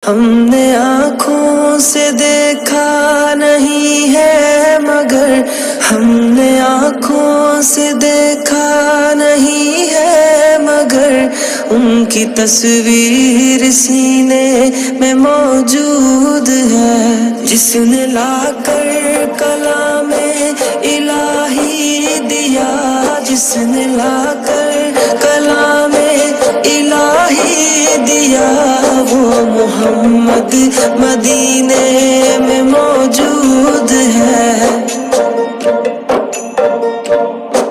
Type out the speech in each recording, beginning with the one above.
ہم نے آنکھوں سے دیکھا نہیں ہے مگر ہم نے آنکھوں سے دیکھا نہیں ہے مگر ان کی تصویر سینے میں موجود ہے، جس نے لا کر کلام الہی دیا، جس نے لا کر کلام الہی دیا، وہ محمد مدینے میں موجود ہے۔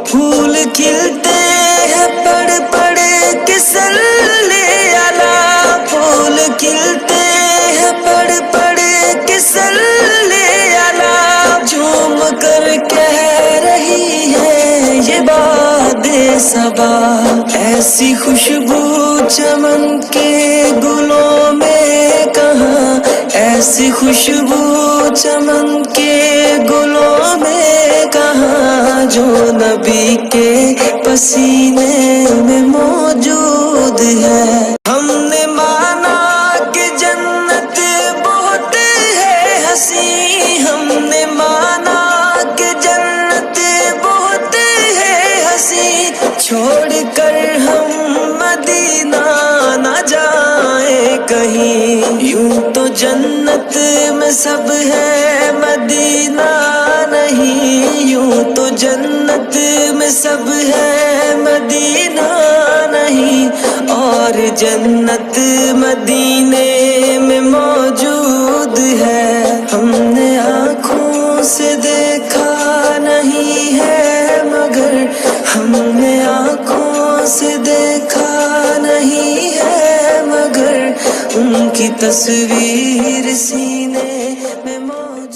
پھول کھلتے ہیں پڑھ پڑھ کے صلی علی، پھول کھلتے ہیں پڑھ پڑھ کے صلی علی، جھوم کر کہہ رہی ہے یہ باد صبا، ایسی خوشبو چمن کے گلوں میں کہاں، ایسی خوشبو چمن کے گلوں میں کہاں، جو نبی کے پسینے میں موجود ہے۔ ہم نے مانا کہ جنت بہت ہے حسین، ہم نے مانا کہ جنت بہت ہے حسین، چھوڑ کر ہم مدینہ نہ جائیں کہیں، یوں تو جنت میں سب ہے مدینہ نہیں، یوں تو جنت میں سب ہے مدینہ نہیں، اور جنت مدینے میں موجود ہے۔ ہم نے آنکھوں سے دیکھا نہیں ہے مگر ہم نے آنکھوں سے دیکھا نہیں ہے مگر ان کی تصویر سینے میں موجود